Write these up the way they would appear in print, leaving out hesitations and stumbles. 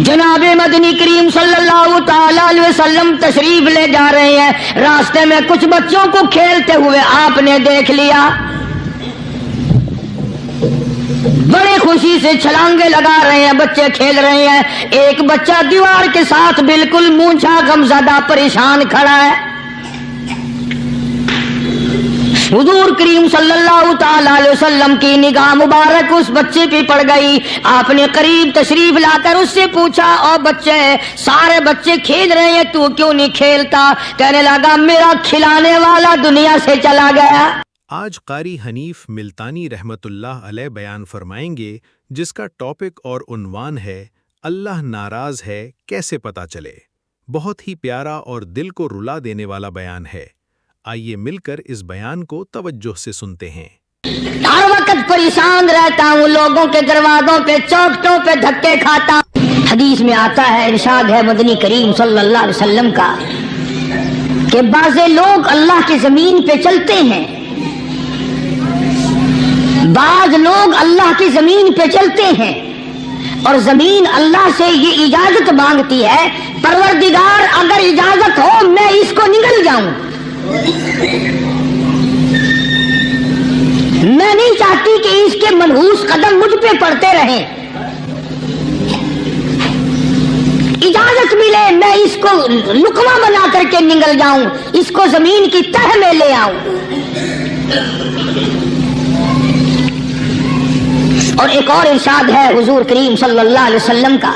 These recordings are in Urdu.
جناب مدنی کریم صلی اللہ تعالی علیہ وسلم تشریف لے جا رہے ہیں، راستے میں کچھ بچوں کو کھیلتے ہوئے آپ نے دیکھ لیا، بڑی خوشی سے چھلانگے لگا رہے ہیں، بچے کھیل رہے ہیں، ایک بچہ دیوار کے ساتھ بالکل مونچھا غمزدہ پریشان کھڑا ہے۔ حضور کریم صلی اللہ تعالی علیہ وسلم کی نگاہ مبارک اس بچے پہ پڑ گئی، آپ نے قریب تشریف لا کر اس سے پوچھا، او بچے، سارے بچے کھیل رہے ہیں، تو کیوں نہیں کھیلتا؟ کہنے لگا میرا کھلانے والا دنیا سے چلا گیا۔ آج قاری حنیف ملتانی رحمت اللہ علیہ بیان فرمائیں گے، جس کا ٹاپک اور عنوان ہے اللہ ناراض ہے کیسے پتہ چلے۔ بہت ہی پیارا اور دل کو رلا دینے والا بیان ہے، آئیے مل کر اس بیان کو توجہ سے سنتے ہیں۔ ہر وقت پریشان رہتا ہوں، لوگوں کے دروازوں پہ چوکٹوں پہ دھکے کھاتا ہوں۔ حدیث میں آتا ہے، ارشاد ہے مدنی کریم صلی اللہ علیہ وسلم کا کہ بعض لوگ اللہ کی زمین پہ چلتے ہیں، بعض لوگ اللہ کی زمین پہ چلتے ہیں اور زمین اللہ سے یہ اجازت مانگتی ہے، پروردگار اگر اجازت ہو میں اس کو نگل جاؤں، میں نہیں چاہتی کہ اس کے منحوس قدم مجھ پہ پڑتے رہیں، اجازت ملے میں اس کو لقمہ بنا کر کے نگل جاؤں، اس کو زمین کی تہ میں لے آؤں۔ اور ایک اور ارشاد ہے حضور کریم صلی اللہ علیہ وسلم کا،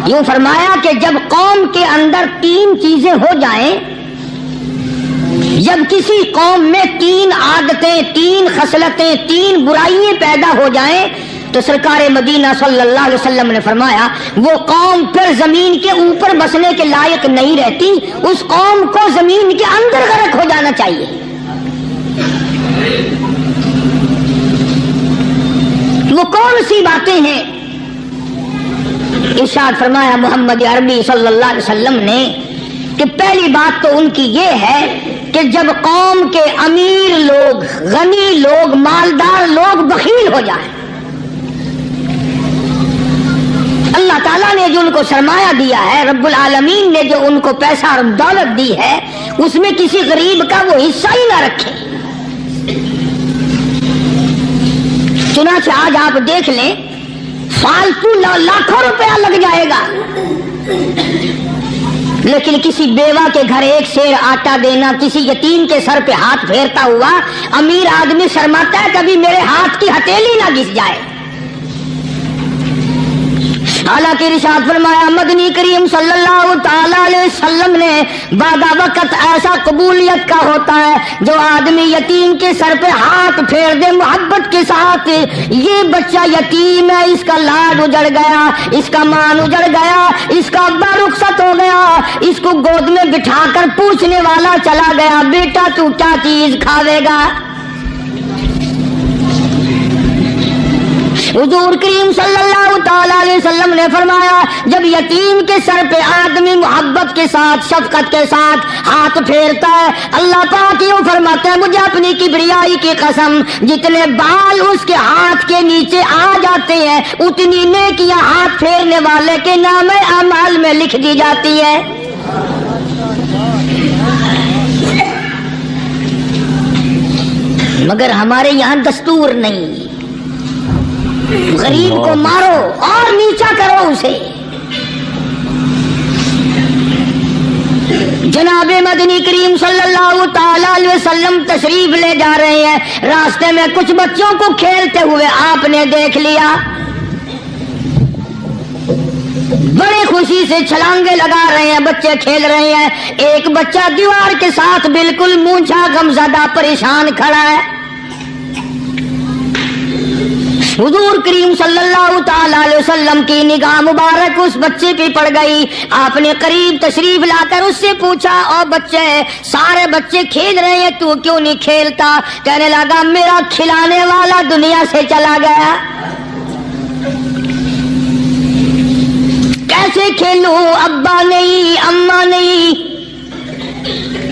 یوں فرمایا کہ جب قوم کے اندر تین چیزیں ہو جائیں، جب کسی قوم میں تین عادتیں، تین خصلتیں، تین برائیاں پیدا ہو جائیں تو سرکار مدینہ صلی اللہ علیہ وسلم نے فرمایا وہ قوم پھر زمین کے اوپر بسنے کے لائق نہیں رہتی، اس قوم کو زمین کے اندر غرق ہو جانا چاہیے۔ وہ کون سی باتیں ہیں؟ ارشاد فرمایا محمد عربی صلی اللہ علیہ وسلم نے کہ پہلی بات تو ان کی یہ ہے کہ جب قوم کے امیر لوگ، غنی لوگ، مالدار لوگ بخیل ہو جائیں، اللہ تعالیٰ نے جو ان کو سرمایہ دیا ہے، رب العالمین نے جو ان کو پیسہ اور دولت دی ہے، اس میں کسی غریب کا وہ حصہ ہی نہ رکھے۔ چنانچہ آج آپ دیکھ لیں، فالتو لاکھوں روپیہ لگ جائے گا، لیکن کسی بیوہ کے گھر ایک سیر آٹا دینا، کسی یتیم کے سر پہ ہاتھ پھیرتا ہوا امیر آدمی شرماتا ہے کبھی میرے ہاتھ کی ہتھیلی نہ گھس جائے۔ حالانکہ ارشاد فرمایا مدنی کریم صلی اللہ تعالی علیہ وسلم نے بعد وقت ایسا قبولیت کا ہوتا ہے جو آدمی یتیم کے سر پہ ہاتھ پھیر دے محبت کے ساتھ، یہ بچہ یتیم ہے، اس کا لاڈ اجڑ گیا، اس کا مان اجڑ گیا، اس کا ابا رخصت ہو گیا، اس کو گود میں بٹھا کر پوچھنے والا چلا گیا، بیٹا تو کیا چیز کھاوے گا؟ حضور کریم صلی اللہ تعالی علیہ وسلم نے فرمایا جب یتیم کے سر پہ آدمی محبت کے ساتھ، شفقت کے ساتھ ہاتھ پھیرتا ہے، اللہ پاک یوں فرماتا ہے مجھے اپنی کبریائی کی قسم جتنے بال اس کے ہاتھ کے نیچے آ جاتے ہیں اتنی نیکیاں ہاتھ پھیرنے والے کے نام اعمال میں لکھ دی جاتی ہے۔ مگر ہمارے یہاں دستور نہیں، غریب کو مارو اور نیچا کرو اسے۔ جناب مدنی کریم صلی اللہ تعالی علیہ وسلم تشریف لے جا رہے ہیں، راستے میں کچھ بچوں کو کھیلتے ہوئے آپ نے دیکھ لیا، بڑی خوشی سے چھلانگے لگا رہے ہیں، بچے کھیل رہے ہیں، ایک بچہ دیوار کے ساتھ بالکل مونچھا غمزدہ پریشان کھڑا ہے۔ حضور کریم صلی اللہ تعالی علیہ وسلم کی نگاہ مبارک اس بچے پہ پڑ گئی، آپ نے قریب تشریف لا کر اس سے پوچھا، او بچے، سارے بچے کھیل رہے ہیں، تو کیوں نہیں کھیلتا؟ کہنے لگا میرا کھلانے والا دنیا سے چلا گیا۔ کیسے کھیلوں؟ ابا نہیں، اماں نہیں،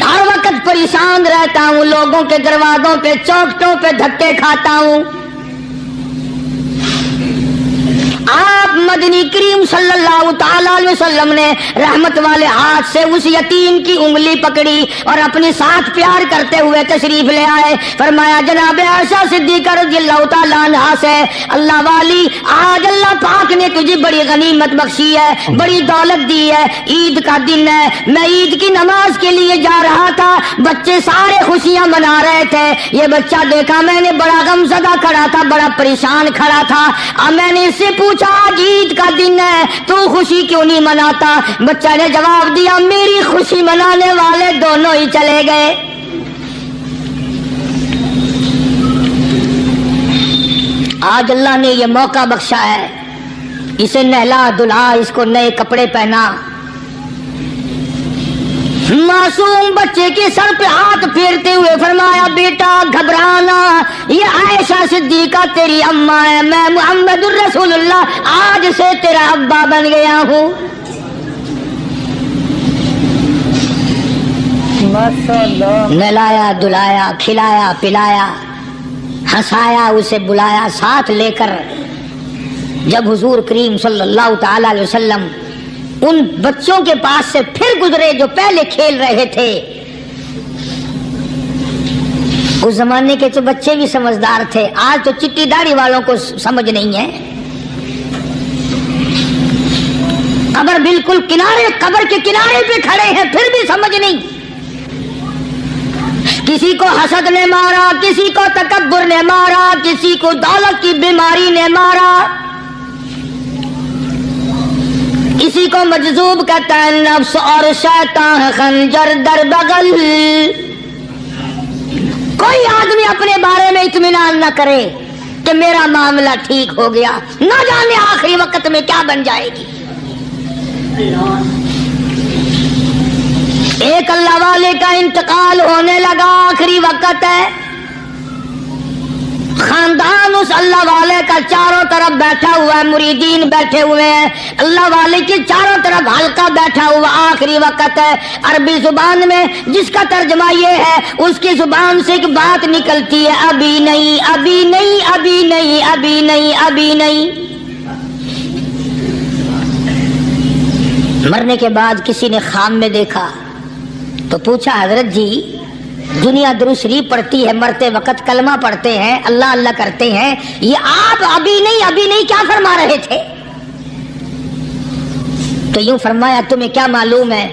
ہر وقت پریشان رہتا ہوں، لوگوں کے دروازوں پہ چوکٹوں پہ دھکے کھاتا ہوں۔ آپ مدنی کریم صلی اللہ اللہ تعالی علیہ وسلم نے رحمت والے ہاتھ سے اس یتیم کی انگلی پکڑی اور اپنے ساتھ پیار کرتے ہوئے تشریف لے آئے. فرمایا جناب عائشہ صدیقہ رضی اللہ تعالی عنہا سے, اللہ والی آج اللہ پاک نے تجھے بڑی غنیمت بخشی ہے, بڑی دولت دی ہے, عید کا دن ہے, میں عید کی نماز کے لیے جا رہا تھا, بچے سارے خوشیاں منا رہے تھے, یہ بچہ دیکھا میں نے بڑا غم زدہ کھڑا تھا, بڑا پریشان کھڑا تھا. اب میں نے اس سے پوچھا آج عید کا دن ہے تو خوشی کیوں نہیں مناتا؟ بچہ نے جواب دیا میری خوشی منانے والے دونوں ہی چلے گئے. آج اللہ نے یہ موقع بخشا ہے, اسے نہلا دھلا, اس کو نئے کپڑے پہنا. معصوم بچے کے سر پہ ہاتھ پھیرتے ہوئے فرمایا بیٹا گھبرانا, یہ عائشہ صدیقہ تیری اماں ہے, میں محمد الرسول اللہ آج سے تیرا ابا بن گیا ہوں. نہلایا دھلایا, کھلایا پلایا, ہنسایا, اسے بلایا ساتھ لے کر. جب حضور کریم صلی اللہ تعالی علیہ وسلم ان بچوں کے پاس سے پھر گزرے جو پہلے کھیل رہے تھے, اس زمانے کے تو بچے بھی سمجھدار تھے, آج تو چٹی داڑھی والوں کو سمجھ نہیں ہے. قبر بالکل کنارے, قبر کے کنارے پہ کھڑے ہیں پھر بھی سمجھ نہیں. کسی کو حسد نے مارا, کسی کو تکبر نے مارا, کسی کو دولت کی بیماری نے مارا, کسی کو مجذوب کہتا ہے نفس اور شیطان خنجر در بغل. کوئی آدمی اپنے بارے میں اطمینان نہ کرے کہ میرا معاملہ ٹھیک ہو گیا, نہ جانے آخری وقت میں کیا بن جائے گی. ایک اللہ والے کا انتقال ہونے لگا, آخری وقت ہے, خاندان اس اللہ والے کا چاروں طرف بیٹھا ہوا ہے, مریدین بیٹھے ہوئے ہیں, اللہ والے کی چاروں طرف حلقہ بیٹھا ہوا, آخری وقت ہے. عربی زبان میں جس کا ترجمہ یہ ہے, اس کی زبان سے ایک بات نکلتی ہے ابھی نہیں, ابھی نہیں, ابھی نہیں, ابھی نہیں, ابھی نہیں. مرنے کے بعد کسی نے خواب میں دیکھا تو پوچھا حضرت جی دنیا درود شریف پڑھتی ہے, مرتے وقت کلمہ پڑھتے ہیں, اللہ اللہ کرتے ہیں, یہ آپ ابھی نہیں کیا فرما رہے تھے؟ تو یوں فرمایا تمہیں کیا معلوم ہے,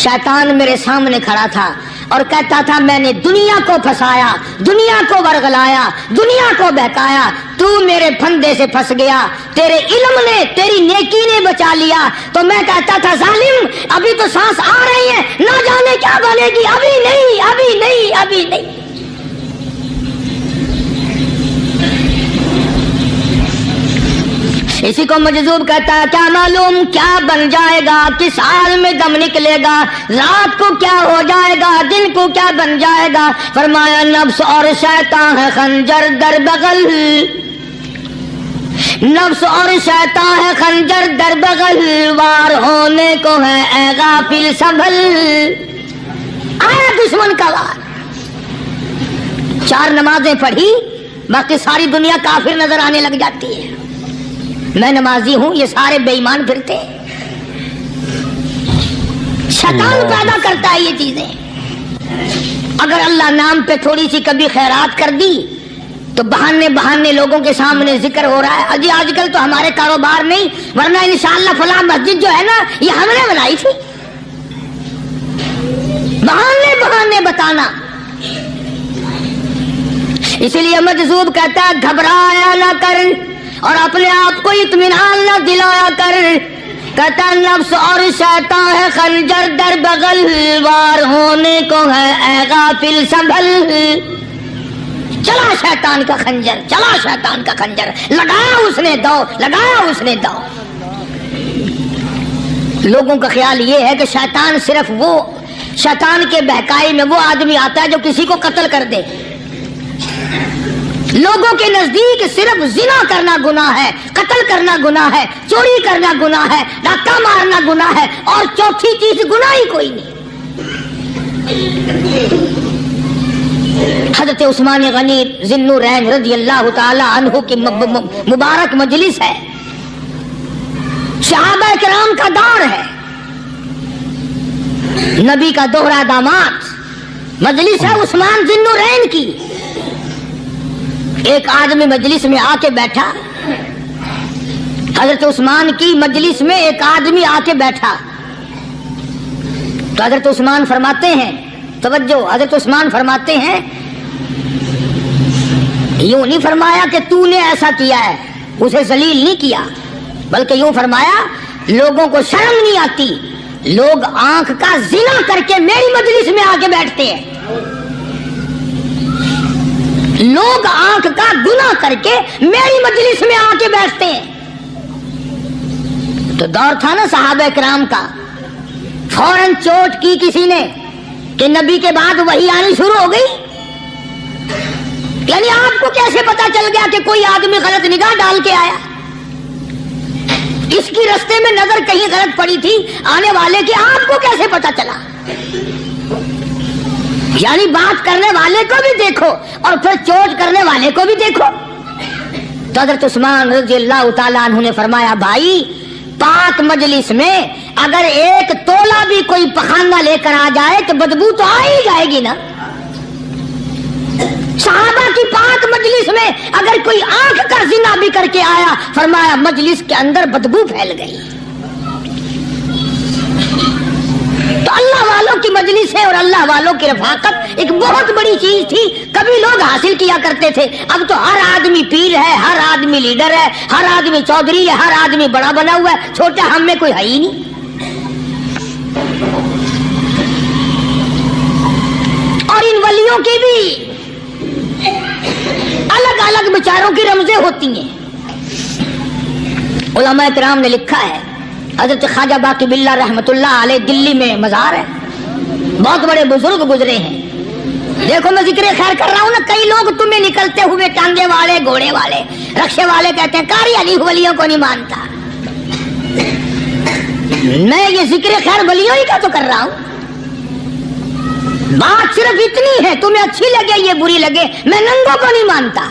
شیطان میرے سامنے کھڑا تھا اور کہتا تھا میں نے دنیا کو پھنسایا, دنیا کو ورغلایا, دنیا کو بہکایا, تو میرے پھندے سے پھنس گیا, تیرے علم نے, تیری نیکی نے بچا لیا. تو میں کہتا تھا ظالم ابھی تو سانس آ رہی ہے, نہ جانے کیا بنے گی, ابھی نہیں, ابھی نہیں, ابھی نہیں. اسی کو مجذوب کہتا ہے کیا معلوم کیا بن جائے گا, کس حال میں دم نکلے گا, رات کو کیا ہو جائے گا, دن کو کیا بن جائے گا. فرمایا نفس اور شیطان ہے خنجر در بغل, نفس اور شیطان ہے خنجر در بغل, وار ہونے کو ہے اے غافل سنبھل. آیا دشمن کا وار. 4 نمازیں پڑھی, باقی ساری دنیا کافر نظر آنے لگ جاتی ہے. میں نمازی ہوں, یہ سارے بے ایمان پھرتے ہیں. شیطان پیدا کرتا ہے یہ چیزیں. اگر اللہ نام پہ تھوڑی سی کبھی خیرات کر دی تو بہانے لوگوں کے سامنے ذکر ہو رہا ہے, اجی آج کل تو ہمارے کاروبار نہیں, ورنہ انشاءاللہ فلاں مسجد جو ہے نا یہ ہم نے بنائی تھی. بہانے بتانا. اسی لیے مجذوب کہتا ہے گھبرایا نہ کر اور اپنے آپ کو اطمینان نہ دلایا کر. کہتا نفس اور شیطان ہے خنجر در بغل, وار ہونے کو ہے اے غافل سنبھل. چلا شیطان کا خنجر, چلا شیطان کا خنجر, لگایا اس نے دو, لگایا اس نے دو. لوگوں کا خیال یہ ہے کہ شیطان صرف وہ, شیطان کے بہکائی میں وہ آدمی آتا ہے جو کسی کو قتل کر دے. لوگوں کے نزدیک صرف زنا کرنا گناہ ہے, قتل کرنا گناہ ہے, چوری کرنا گناہ ہے, ڈاکہ مارنا گناہ ہے, اور چوتھی چیز گناہ ہی کوئی نہیں. حضرت عثمان غنی ذی النورین رضی اللہ تعالی عنہ کی مبارک مجلس ہے. صحابہ کرام کا دور ہے، نبی کا دوہرا داماد، مجلس ہے عثمان ذی النورین کی. ایک آدمی مجلس میں آ کے بیٹھا، حضرت عثمان کی مجلس میں ایک آدمی آ کے بیٹھا تو حضرت عثمان فرماتے ہیں، توجہ، حضرت عثمان فرماتے ہیں، یوں نہیں فرمایا کہ تو نے ایسا کیا ہے، اسے ذلیل نہیں کیا، بلکہ یوں فرمایا لوگوں کو شرم نہیں آتی، لوگ آنکھ کا زنا کر کے میری مجلس میں آ کے بیٹھتے ہیں، لوگ آنکھ کا گناہ کر کے میری مجلس میں آ کے بیٹھتے ہیں. تو دور تھا نا صحابہ کرام کا، فوراً چوٹ کی کسی نے کہ نبی کے بعد وحی آنی شروع ہو گئی. یعنی آپ کو کیسے پتا چل گیا کہ کوئی آدمی غلط نگاہ ڈال کے آیا؟ اس کی رستے میں نظر کہیں غلط پڑی تھی آنے والے کی، آپ کو کیسے پتا چلا؟ یعنی بات کرنے والے کو بھی دیکھو اور پھر چوٹ کرنے والے کو بھی دیکھو. تو حضرت عثمان رضی اللہ تعالیٰ عنہ نے فرمایا، بھائی پاک مجلس میں اگر ایک تولا بھی کوئی پخانہ لے کر آ جائے تو بدبو تو آ ہی جائے گی نا. صحابہ کی پاک مجلس میں اگر کوئی آنکھ کا زنا بھی کر کے آیا، فرمایا مجلس کے اندر بدبو پھیل گئی. تو اللہ والوں کی مجلس ہے اور اللہ والوں کی رفاقت ایک بہت بڑی چیز تھی، کبھی لوگ حاصل کیا کرتے تھے. اب تو ہر آدمی پیر ہے، ہر آدمی لیڈر ہے، ہر آدمی چودھری ہے، ہر آدمی بڑا بنا ہوا ہے، چھوٹا ہم میں کوئی ہے ہی نہیں. اور ان ولیوں کی بھی الگ الگ بیچاروں کی رمزیں ہوتی ہیں. علماء کرام نے لکھا ہے، حضرت خواجہ باقی باللہ رحمۃ اللہ علیہ دلی میں مزار ہے، بہت بڑے بزرگ گزرے ہیں. دیکھو میں ذکر خیر کر رہا ہوں نا، کئی لوگ تمہیں نکلتے ہوئے ٹانگے والے، گھوڑے والے، رکشے والے کہتے ہیں قاری علی ولیوں کو نہیں مانتا. میں یہ ذکر خیر ولیوں ہی کا تو کر رہا ہوں. بات صرف اتنی ہے، تمہیں اچھی لگے یہ بری لگے، میں ننگوں کو نہیں مانتا.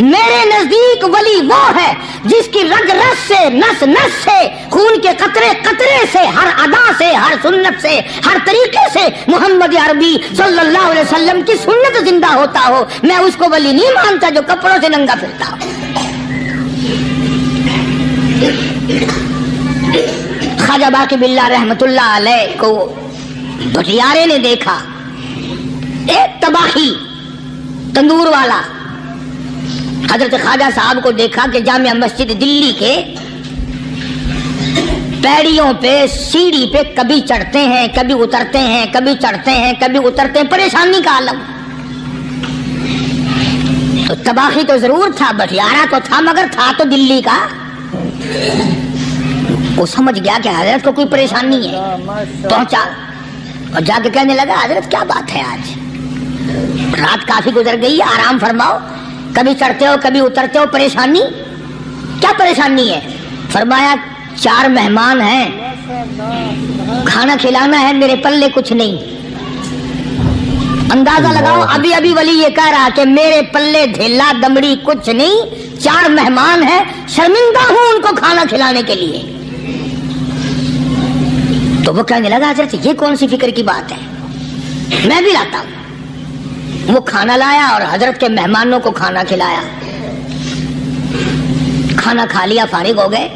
میرے نزدیک ولی وہ ہے جس کی رگ رس سے، نس نس سے، خون کے قطرے قطرے سے، ہر ادا سے، ہر سنت سے، ہر طریقے سے محمد عربی صلی اللہ علیہ وسلم کی سنت زندہ ہوتا ہو. میں اس کو ولی نہیں مانتا جو کپڑوں سے ننگا پھرتا ہو. خواجہ باقی باللہ رحمت اللہ علیہ کو بھٹیارے نے دیکھا، ایک تباہی تندور والا. حضرت خواجہ صاحب کو دیکھا کہ جامع مسجد دلی کے پیڑیوں پہ، سیڑھی پہ کبھی چڑھتے ہیں، کبھی اترتے ہیں، کبھی چڑھتے ہیں، کبھی اترتے ہیں، پریشانی کا عالم. تو تباہی تو ضرور تھا، بٹیارہ تو تھا، مگر تھا تو دلی کا. وہ سمجھ گیا کہ حضرت کو کوئی پریشانی ہے، پہنچا اور جا کے کہنے لگا، حضرت کیا بات ہے، آج رات کافی گزر گئی ہے، آرام فرماؤ، کبھی چڑھتے ہو کبھی اترتے ہو، پریشانی کیا پریشانی ہے؟ فرمایا 4 مہمان ہیں، کھانا کھلانا ہے، میرے پلے کچھ نہیں. اندازہ لگاؤ، ابھی ابھی ولی یہ کہہ رہا کہ میرے پلے دھیلا دمڑی کچھ نہیں، 4 مہمان ہیں، شرمندہ ہوں ان کو کھانا کھلانے کے لیے. تو وہ کہنے لگا، حضرت یہ کون سی فکر کی بات ہے، میں بھی لاتا ہوں. وہ کھانا لایا اور حضرت کے مہمانوں کو کھانا کھلایا. کھانا کھا لیا، فارغ ہو گئے.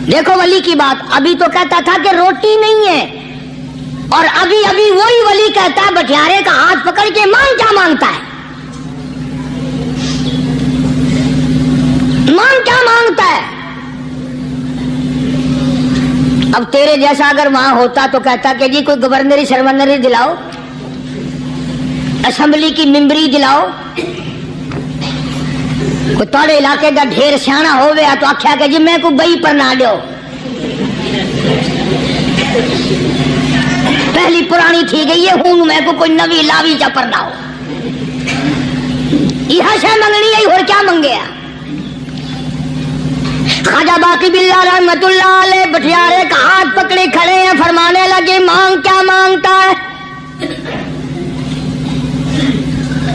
دیکھو ولی کی بات، ابھی تو کہتا تھا کہ روٹی نہیں ہے، اور ابھی ابھی وہی ولی کہتا ہے بٹیارے کا ہاتھ پکڑ کے، مانگ کیا مانگتا ہے، مانگ کیا مانگتا ہے. اب تیرے جیسا اگر وہاں ہوتا تو کہتا کہ جی کوئی گورنری سرمنری دلاؤ، اسمبلی کی ممبری دلاؤ. کوئی تھوڑے علاقے کا ڈھیر سیاح ہوئے تو آخیا کہ جی میں کو بئی پر نہ دو، پہلی پرانی تھی گئی ہے ہوں، میں کو کوئی نوی لاوی چپر نہ ہو. یہ شے منگنی ہے اور کیا منگیا. خواجہ باقی باللہ رحمت اللہ علیہ بٹیارے کا ہاتھ پکڑے کھڑے ہیں، فرمانے لگے مانگ کیا مانگتا ہے.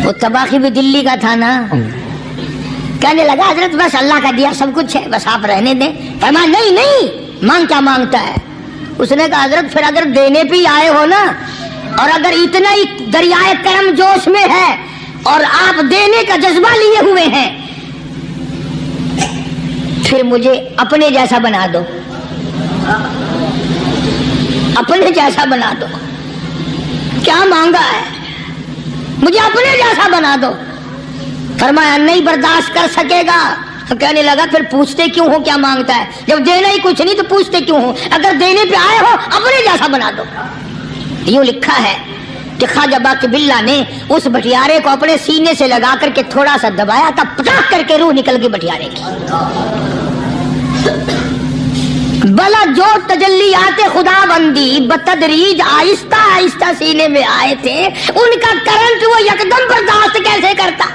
وہ تباہی بھی دلی کا تھا نا، کہنے لگا حضرت بس اللہ کا دیا سب کچھ ہے، بس آپ رہنے دیں۔ فرمایا نہیں نہیں، مانگ کیا مانگتا ہے؟ اس نے کہا حضرت پھر اگر دینے پہ ہی آئے ہو نا، اور اگر اتنا ہی دریائے کرم جوش میں ہے اور آپ دینے کا جذبہ لیے ہوئے ہیں، پھر مجھے اپنے جیسا بنا دو، اپنے جیسا بنا دو۔ کیا مانگا ہے؟ مجھے اپنے جیسا بنا دو۔ فرمایا نہیں برداشت کر سکے گا۔ کہنے لگا پھر پوچھتے کیوں ہو کیا مانگتا ہے؟ جب دینا ہی کچھ نہیں تو پوچھتے کیوں ہو؟ اگر دینے پہ آئے ہو اپنے جیسا بنا دو۔ یوں لکھا ہے کہ خواجہ باقی باللہ نے اس بٹیارے کو اپنے سینے سے لگا کر کے تھوڑا سا دبایا تھا، پٹاخ کر کے روح نکل گئی بٹیارے کی۔ بلا جو تجلیات خدا بندی بتدریج آہستہ آہستہ سینے میں آئے تھے، ان کا کرنٹ وہ یکدم برداشت کیسے کرتا؟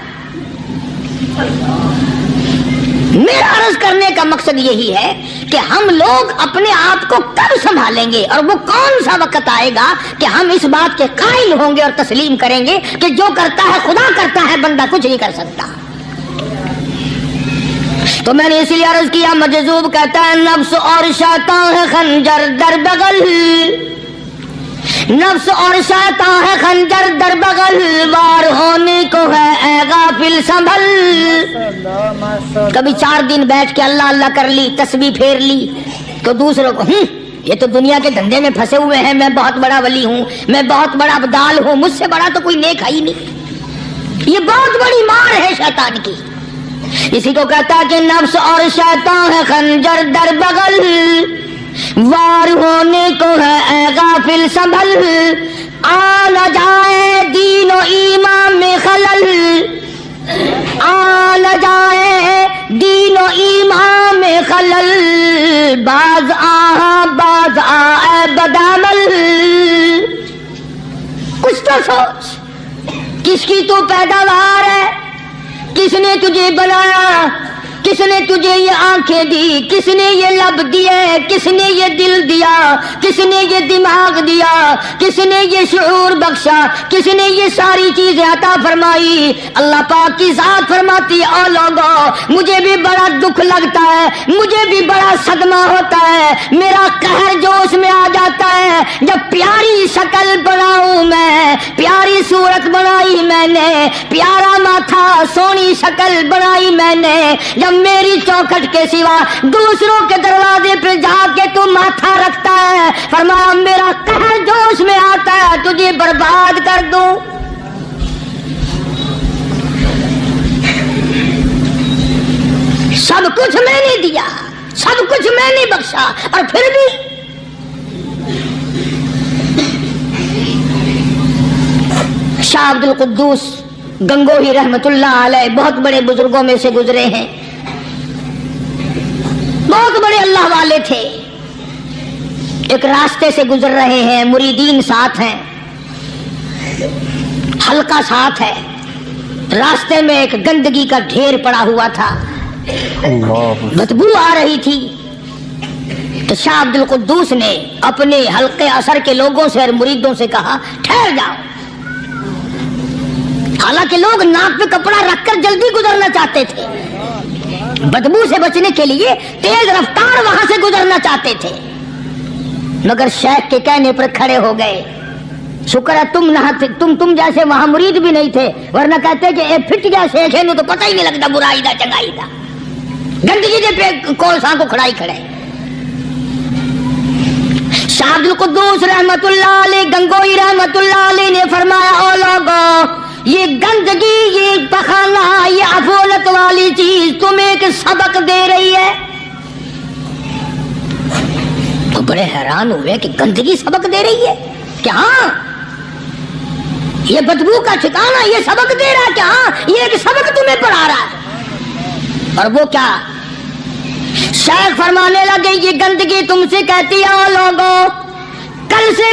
میرا عرض کرنے کا مقصد یہی ہے کہ ہم لوگ اپنے آپ کو کب سنبھالیں گے، اور وہ کون سا وقت آئے گا کہ ہم اس بات کے قائل ہوں گے اور تسلیم کریں گے کہ جو کرتا ہے خدا کرتا ہے، بندہ کچھ نہیں کر سکتا۔ تو میں نے اس لیے عرض کیا، مجذوب کہتا ہے نفس اور شیطان ہے خنجر در بغل، نفس اور شیطان ہے خنجر در بغل، وار ہونے کو ہے اے غافل سنبھل۔ کبھی 4 دن بیٹھ کے اللہ اللہ کر لی، تسبیح پھیر لی، تو دوسروں کو یہ تو دنیا کے دھندے میں پھنسے ہوئے ہیں، میں بہت بڑا ولی ہوں، میں بہت بڑا ابدال ہوں، مجھ سے بڑا تو کوئی نیک ہے ہی نہیں۔ یہ بہت بڑی مار ہے شیطان کی۔ اسی کو کہتا کہ نفس اور شیطان ہے خنجر در بغل، وار ہونے کو ہے اے غافل سنبھل، آ نہ جائے دین و ایمان میں خلل، آ نہ جائے دین و ایمان میں خلل، باز باز آئے بدعمل۔ کچھ تو سوچ، کس کی تو پیداوار ہے؟ کس نے تجھے بنایا؟ کس نے تجھے یہ آنکھیں دی؟ کس نے یہ لب دیے؟ کس نے یہ دل دیا؟ کس نے یہ دماغ دیا؟ کس نے یہ شعور بخشا؟ کس نے یہ ساری چیزیں عطا فرمائی؟ اللہ پاک کی ذات فرماتی ہے، او لوگو مجھے بھی بڑا دکھ لگتا ہے، مجھے بھی بڑا صدمہ ہوتا ہے، میرا قہر جوش میں آ جاتا ہے جب پیاری شکل بناؤں میں، پیاری صورت بنائی میں نے، پیارا ماتھا سونی شکل بنائی میں نے، جب میری چوکھٹ کے سوا دوسروں کے دروازے پہ جا کے تو ماتھا رکھتا ہے، فرمایا میرا قہر جوش میں آتا ہے تجھے برباد کر دوں۔ سب کچھ میں نے دیا، سب کچھ میں نے بخشا، اور پھر بھی شاہ عبد القدوس گنگوہی رحمت اللہ علیہ بہت بڑے بزرگوں میں سے گزرے ہیں، بہت بڑے اللہ والے تھے۔ ایک راستے سے گزر رہے ہیں، مریدین ساتھ ہیں، حلقہ ساتھ ہے، راستے میں ایک گندگی کا ڈھیر پڑا ہوا تھا، بدبو آ رہی تھی۔ تو شاہ عبد القدوس نے اپنے حلقے اثر کے لوگوں سے اور مریدوں سے کہا ٹھہر جاؤ۔ حالانکہ لوگ ناک پہ کپڑا رکھ کر جلدی گزرنا چاہتے تھے، بدبو سے بچنے کے لیے تیز رفتار وہاں سے گزرنا چاہتے تھے، مگر شیخ کے کہنے پر کھڑے ہو گئے۔ شکر ہے تم جیسے وہاں مرید بھی نہیں تھے، ورنہ کہتے کہ اے پھٹ گیا شیخ ہے نو تو پتہ ہی نہیں لگتا برائی دا چنگائی دا، گندگی دے پہ کولساں کو کھڑائی کھڑے۔ شاہ عبد القدوس رحمت اللہ علیہ گنگوئی رحمت اللہ علیہ نے فرمایا او لوگو، یہ گندگی، یہ پخانہ، یہ افولت والی چیز تمہیں ایک سبق دے رہی ہے۔ تو بڑے حیران ہوئے کہ گندگی سبق دے رہی ہے کہ ہاں یہ بدبو کا ٹھکانہ یہ سبق دے رہا ہے کہ ہاں یہ ایک سبق تمہیں پڑھا رہا ہے۔ اور وہ کیا؟ شیخ فرمانے لگے یہ گندگی تم سے کہتی ہے او لوگوں کل سے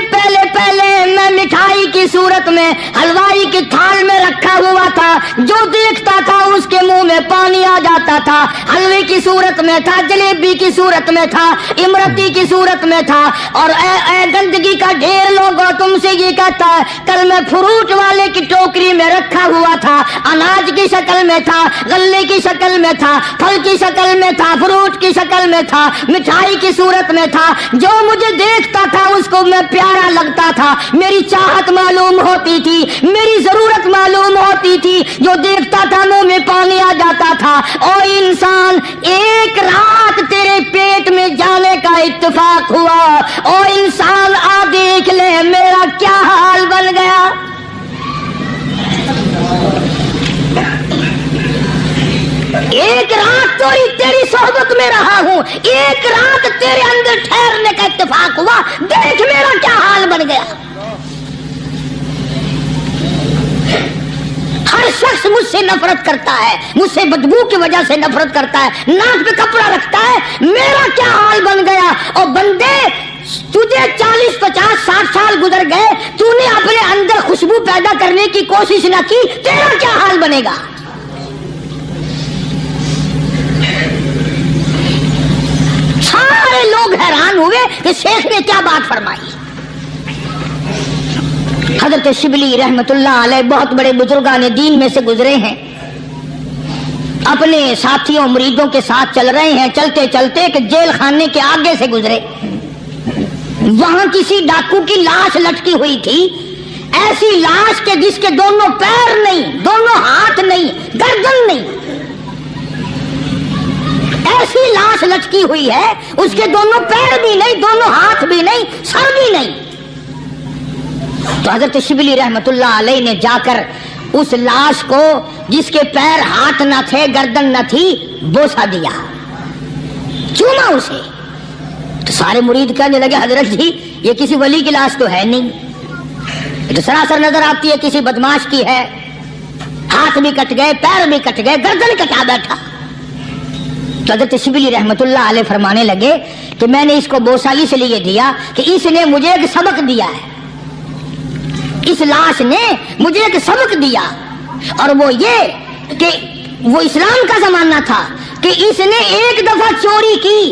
پہلے میں مٹھائی کی صورت میں حلوائی کی تھال میں رکھا ہوا تھا، جو دیکھتا تھا اس کے منہ میں پانی آ جاتا تھا، حلوے کی صورت میں تھا، جلیبی کی صورت میں تھا، امرتی کی صورت میں تھا، اور اے گندگی کا ڈھیر لوگوں تم سے یہ کہتا ہے، کل میں فروٹ والے کی ٹوکری میں رکھا ہوا تھا، اناج کی شکل میں تھا، غلے کی شکل میں تھا، پھل کی شکل میں تھا، فروٹ کی شکل میں تھا، مٹھائی کی صورت میں تھا، جو مجھے دیکھتا تھا اس کو میں پیارا لگتا تھا، میری چاہت معلوم ہوتی تھی، میری ضرورت معلوم ہوتی تھی، جو دیکھتا تھا منہ میں پانی آ جاتا تھا۔ او انسان، ایک رات تیرے پیٹ میں جانے کا اتفاق ہوا، او انسان آ دیکھ لے میرا کیا حال بن گیا۔ ایک رات تیری صحبت میں رہا ہوں، ایک رات تیرے اندر ٹھہرنے کا اتفاق ہوا، دیکھ میرا کیا حال بن گیا۔ ہر شخص مجھ سے نفرت کرتا ہے، مجھ سے بدبو کی وجہ سے نفرت کرتا ہے، ناک پہ کپڑا رکھتا ہے، میرا کیا حال بن گیا۔ اور بندے، تجھے 40 50 60 سال گزر گئے، تو نے اپنے اندر خوشبو پیدا کرنے کی کوشش نہ کی، تیرا کیا حال بنے گا۔ سارے لوگ حیران ہوئے کہ شیخ نے کیا بات فرمائی۔ حضرت شبلی رحمت اللہ علیہ بہت بڑے بزرگان دین میں سے گزرے ہیں، اپنے ساتھیوں مریدوں کے ساتھ چل رہے ہیں، چلتے چلتے کہ جیل خانے کے آگے سے گزرے، وہاں کسی ڈاکو کی لاش لٹکی ہوئی تھی، ایسی لاش کے جس کے دونوں پیر نہیں، دونوں ہاتھ نہیں، گردن نہیں، ایسی لاش لٹکی ہوئی ہے، اس کے دونوں پیر بھی نہیں، دونوں ہاتھ بھی نہیں، سر بھی نہیں۔ تو حضرت شبلی رحمت اللہ علیہ نے جا کر اس لاش کو، جس کے پیر ہاتھ نہ تھے، گردن نہ تھی، بوسا دیا، چوما اسے۔ تو سارے مرید کہنے لگے حضرت جی یہ کسی ولی کی لاش تو ہے نہیں، یہ تو سراسر نظر آتی ہے کسی بدماش کی ہے، ہاتھ بھی کٹ گئے، پیر بھی کٹ گئے، گردن کٹا بیٹھا۔ تو حضرت شبلی رحمت اللہ علیہ فرمانے لگے کہ میں نے اس کو بوسا اس لیے دیا کہ اس نے مجھے ایک سبق دیا ہے، اس لاش نے مجھے ایک سبق دیا، اور وہ یہ کہ وہ اسلام کا زمانہ تھا کہ اس نے ایک دفعہ چوری کی،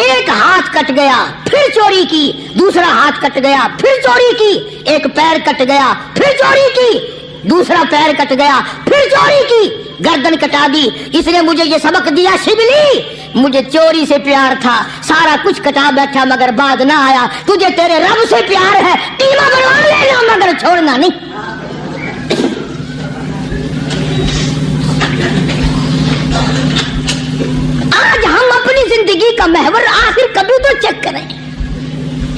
ایک ہاتھ کٹ گیا، پھر چوری کی، دوسرا ہاتھ کٹ گیا، پھر چوری کی، ایک پیر کٹ گیا، پھر چوری کی، دوسرا پیر کٹ گیا، پھر چوری کی، گردن کٹا دی۔ اس نے مجھے یہ سبق دیا، شبلی مجھے چوری سے پیار تھا، سارا کچھ کٹا بیٹھا مگر بعد نہ آیا، تجھے تیرے رب سے پیار ہے، قیمہ بنوا لینا مگر چھوڑنا نہیں۔ آج ہم اپنی زندگی کا محور آخر کبھی تو چیک کریں۔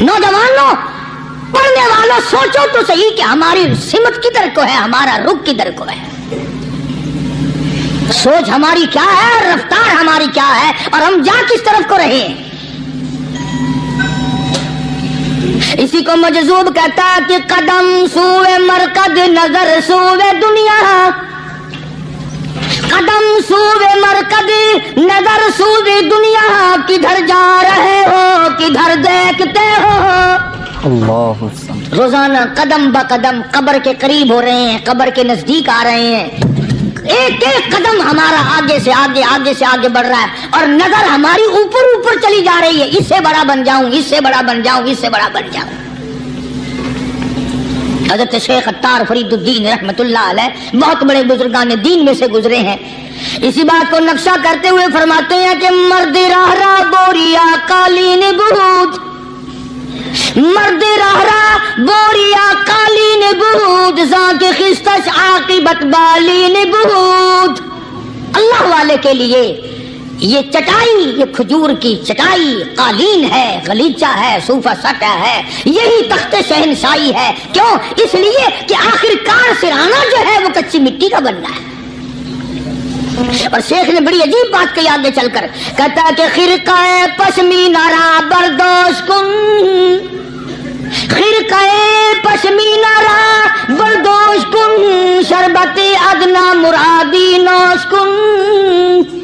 نوجوانوں، پڑھنے والوں، سوچو تو صحیح کہ ہماری سمت کدھر کو ہے، ہمارا رخ کدھر کو ہے، سوچ ہماری کیا ہے، رفتار ہماری کیا ہے، اور ہم جا کس طرف کو رہے۔ اسی کو مجذوب کہتا کہ قدم سوئے مرکز، نظر سوئے دنیا، قدم سوئے مرکز، نظر سوئے دنیا، کدھر جا رہے ہو، کدھر دیکھتے ہو۔ اللہ روزانہ قدم با قدم قبر کے قریب ہو رہے ہیں، قبر کے نزدیک آ رہے ہیں، ایک ایک قدم ہمارا آگے سے آگے، آگے سے آگے بڑھ رہا ہے، اور نظر ہماری اوپر اوپر چلی جا رہی ہے، اس سے بڑا بن جاؤں، اس سے بڑا بن جاؤں، اس سے بڑا بن جاؤں۔ حضرت شیخ عطار فرید الدین رحمت اللہ علیہ بہت بڑے بزرگان دین میں سے گزرے ہیں، اسی بات کو نقشہ کرتے ہوئے فرماتے ہیں کہ مرد راہ راہ بوریا قالین بود، مرد راہ راہ بوریا قالین بود، ذاک خستش عاقبت بالین بود۔ اللہ والے کے لیے یہ چٹائی، یہ کھجور کی چٹائی، قالین ہے، غلیچہ ہے، صوفہ سٹا ہے، یہی تخت شہنشاہی ہے۔ کیوں؟ اس لیے کہ آخر کار سرانہ جو ہے وہ کچی مٹی کا بننا ہے۔ اور شیخ نے بڑی عجیب بات کہی آگے چل کر، کہتا ہے کہ خرقہ پشمینہ را بردوش کن، خرقہ پشمینہ را بردوش کن، شربت ادنا مرادی نوش کن۔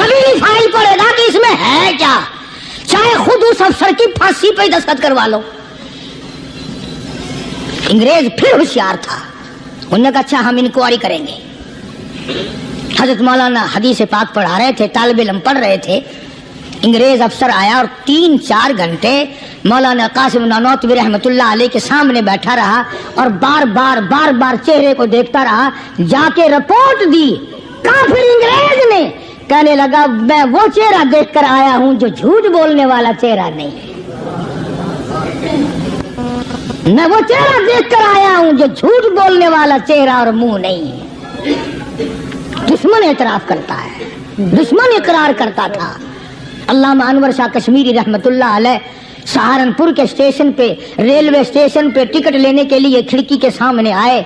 کبھی نہیں فائل پڑے گا کہ اس میں ہے کیا، چاہے خود اس افسر کی پھانسی پہ دستخط کروا لو۔ انگریز پھر ہوشیار تھا، انہوں نے کہا اچھا ہم انکوائری کریں گے۔ حضرت مولانا حدیث پاک پڑھا رہے تھے، طالب علم پڑھ رہے تھے، انگریز افسر آیا اور 3-4 گھنٹے مولانا قاسم نانوتوی رحمۃ اللہ علیہ کے سامنے بیٹھا رہا اور بار بار چہرے کو دیکھتا رہا، جا کے رپورٹ دی کافر انگریز نے، کہنے لگا میں وہ چہرہ دیکھ کر آیا ہوں جو جھوٹ بولنے والا چہرہ نہیں، میں وہ چہرہ دیکھ کر آیا ہوں جو جھوٹ بولنے والا چہرہ اور منہ نہیں ہے۔ دشمن اعتراف کرتا ہے، دشمن اقرار کرتا تھا۔ علامہ انور شاہ کشمیری رحمت اللہ علیہ سہارنپور کے اسٹیشن پہ، ریلوے اسٹیشن پہ ٹکٹ لینے کے لیے کھڑکی کے سامنے آئے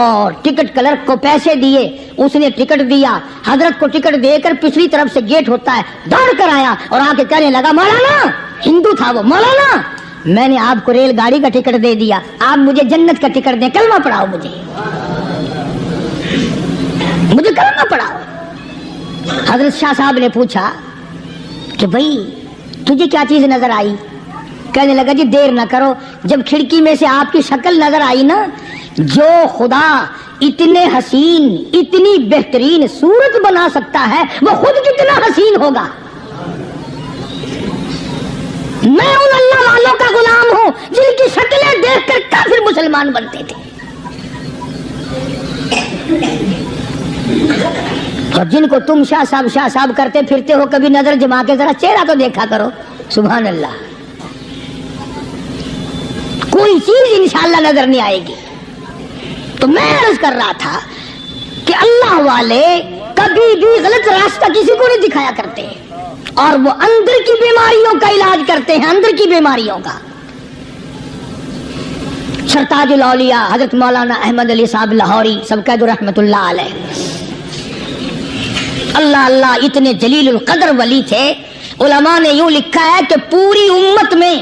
اور ٹکٹ کلرک کو پیسے دیے، اس نے ٹکٹ دیا، حضرت کو ٹکٹ دے کر پچھلی طرف سے گیٹ ہوتا ہے، دوڑ کر آیا اور آ کے کہنے لگا مولانا، ہندو تھا وہ، مولانا میں نے آپ کو ریل گاڑی کا ٹکٹ دے دیا، آپ مجھے جنت کا ٹکٹ دیں، کلمہ پڑھاؤ، مجھے کلمہ پڑھاؤ۔ حضرت شاہ صاحب نے پوچھا کہ بھائی تجھے کیا چیز نظر آئی؟ کہنے لگا جی دیر نہ کرو، جب کھڑکی میں سے آپ کی شکل نظر آئی نا، جو خدا اتنے حسین اتنی بہترین صورت بنا سکتا ہے وہ خود کتنا حسین ہوگا۔ میں ان اللہ والوں کا غلام ہوں جن کی شکلیں دیکھ کر کافر مسلمان بنتے تھے، اور جن کو تم شاہ صاحب کرتے پھرتے ہو، کبھی نظر جما کے ذرا چہرہ تو دیکھا کرو۔ سبحان اللہ، کوئی چیز انشاءاللہ نظر نہیں آئے گی۔ تو میں عرض کر رہا تھا کہ اللہ والے کبھی بھی غلط راستہ کسی کو نہیں دکھایا کرتے، اور وہ اندر کی بیماریوں کا علاج کرتے ہیں، اندر کی بیماریوں کا۔ سرتاج الاولیاء حضرت مولانا احمد علی صاحب لاہوری سب قید رحمت اللہ علیہ، اللہ اللہ اتنے جلیل القدر ولی تھے۔ علماء نے یوں لکھا ہے کہ پوری امت میں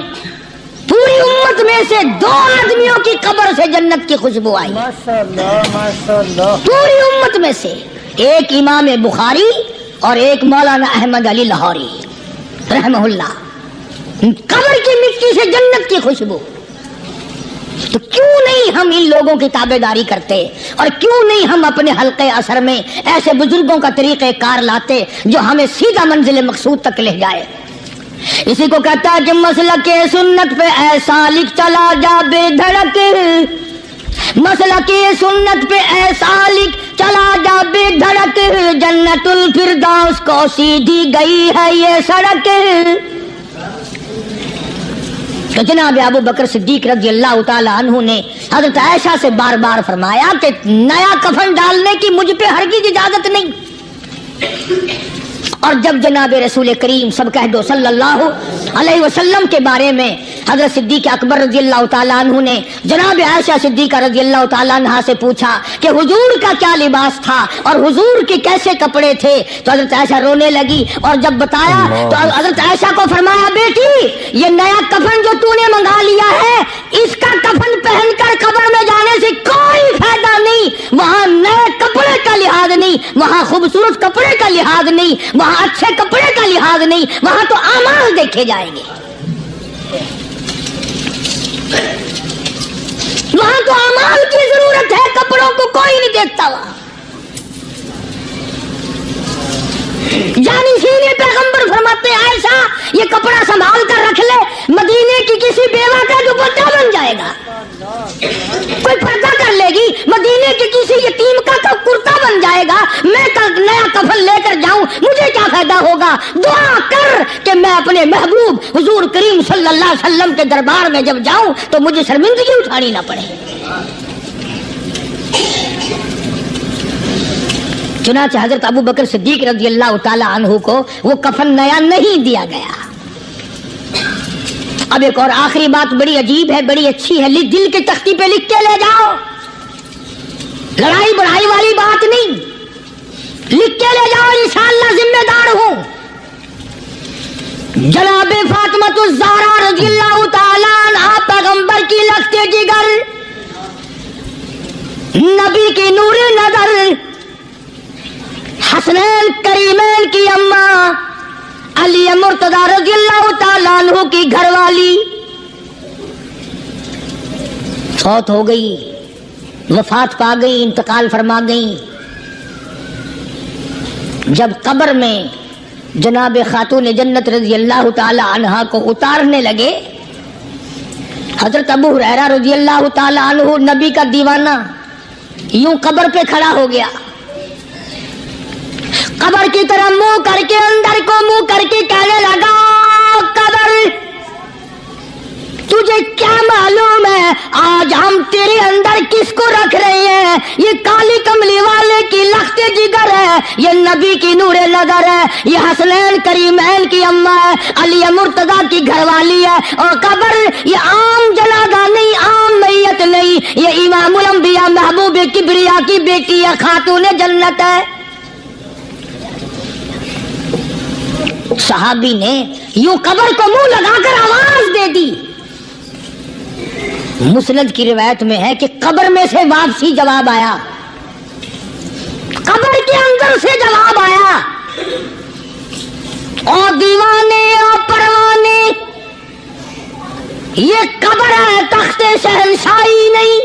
سے 2 آدمیوں کی قبر سے جنت کی خوشبو آئی، پوری امت میں سے، ایک امام بخاری اور ایک مولانا احمد علی لاہوری رحمہ اللہ، قبر کی مٹی سے جنت کی خوشبو۔ تو کیوں نہیں ہم ان لوگوں کی تابع داری کرتے، اور کیوں نہیں ہم اپنے حلقے اثر میں ایسے بزرگوں کا طریقہ کار لاتے جو ہمیں سیدھا منزل مقصود تک لے جائے۔ اسی کو کہتا ہے کہ مسلک سنت پہ ایسا لکھ چلا جا بے دھڑک، مسلک سنت پہ ایسا لکھ چلا جا بے دھڑک، جنت الفردوس کو سیدھی گئی ہے یہ سڑک۔ تو جناب ابو بکر صدیق رضی اللہ تعالی عنہ نے حضرت عائشہ سے بار بار فرمایا کہ نیا کفن ڈالنے کی مجھ پہ ہرگز اجازت نہیں، اور جب جناب رسول کریم سب کہہ دو صلی اللہ علیہ وسلم کے بارے میں حضرت صدیق اکبر رضی اللہ تعالیٰ عنہ نے جناب عائشہ صدیقہ رضی اللہ تعالیٰ عنہ سے پوچھا کہ حضور کا کیا لباس تھا اور حضور کے کیسے کپڑے تھے، تو حضرت عائشہ رونے لگی، اور جب بتایا تو حضرت عائشہ کو فرمایا بیٹی یہ نیا کفن جو تو نے منگا لیا ہے، اس کا کفن پہن کر قبر میں جانے سے کوئی فائدہ نہیں، وہاں نئے کپڑے کا لحاظ نہیں، وہاں خوبصورت کپڑے کا لحاظ نہیں، وہاں اچھے کپڑے کا لحاظ نہیں، وہاں تو اعمال دیکھے جائیں گے، وہاں تو اعمال کی ضرورت ہے، کپڑوں کو کوئی نہیں دیکھتا وہاں۔ جانشین پیغمبر فرماتے ہیں عائشہ یہ کپڑا سنبھال کر رکھ لے، مدینے کی کسی بیوہ کا دوپٹہ بن جائے گا، کوئی پردہ کر لے گی، مدینے کی کسی یتیم کا کرتا بن جائے گا، میں نیا کفن لے کر جاؤں مجھے کیا فائدہ ہوگا؟ دعا کر کہ میں اپنے محبوب حضور کریم صلی اللہ علیہ وسلم کے دربار میں جب جاؤں تو مجھے شرمندگی اٹھانی نہ پڑے۔ چنانچہ حضرت ابو بکر صدیق رضی اللہ تعالی عنہ کو وہ کفن نیا نہیں دیا گیا۔ اب ایک اور آخری بات بڑی عجیب ہے، بڑی اچھی ہے، دل کے تختی پہ لکھ کے لے جاؤ، لڑائی بڑھائی والی بات نہیں، لکھ کے لے جاؤ، انشاءاللہ ذمہ دار ہوں۔ جناب فاطمہ الزہرا رضی اللہ تعالی عنہا پیغمبر کی لخت جگر، نبی کی نور نظر، حسنین کریمین کی اماں علی مرتضی رضی اللہ تعالیٰ عنہ کی گھر والی فوت ہو گئی، وفات پا گئی، انتقال فرما گئی۔ جب قبر میں جناب خاتون جنت رضی اللہ تعالی عنہا کو اتارنے لگے، حضرت ابو ہریرہ رضی اللہ تعالی عنہ نبی کا دیوانہ یوں قبر پہ کھڑا ہو گیا، قبر کی طرح منہ کر کے اندر کو منہ کر کے کہنے لگا، قبر تجھے کیا معلوم ہے آج ہم تیرے اندر کس کو رکھ رہے ہیں؟ یہ کالی کملی والے کی لخت جگر ہے، یہ نبی کی نور نظر ہے، یہ حسنین کریمین کی اماں ہے، علی مرتضی کی گھر والی ہے، اور قبر یہ عام جنازہ نہیں، عام میت نہیں، یہ امام الانبیاء محبوب کبریا کی بیٹی ہے، خاتون جنت ہے۔ صحابی نے یوں قبر کو منہ لگا کر آواز دے دی۔ مسند کی روایت میں ہے کہ قبر میں سے واپسی جواب آیا، قبر کے اندر سے جواب آیا، اور دیوانے اور پروانے، یہ قبر ہے تخت شہنشاہی نہیں،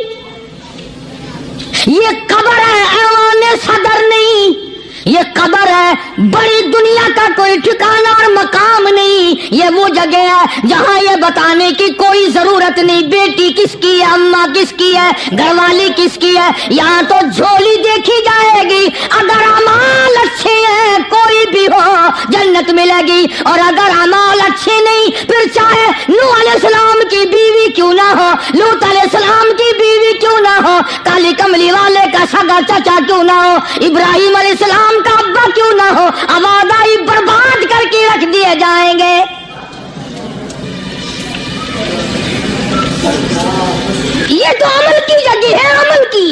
یہ قبر ہے ایوان صدر نہیں، یہ قبر ہے بڑی دنیا کا کوئی ٹھکانہ اور مقام نہیں، یہ وہ جگہ ہے جہاں یہ بتانے کی کوئی ضرورت نہیں بیٹی کس کی ہے، اماں کس کی ہے، گھر والی کس کی ہے، یہاں تو جھولی دیکھی جائے گی، اگر اعمال اچھے ہیں کوئی بھی ہو جنت ملے گی، اور اگر اعمال اچھے نہیں پھر چاہے نوح علیہ السلام کی بیوی کیوں نہ ہو، لوط علیہ السلام کی بیوی کیوں نہ ہو، کالی کملی والے کا سگا چچا کیوں نہ ہو، ابراہیم علیہ السلام کا ابا کیوں نہ ہو، آباد آئی برباد کر کے رکھ دیے جائیں گے۔ یہ تو عمل کی جگہ ہے، عمل کی۔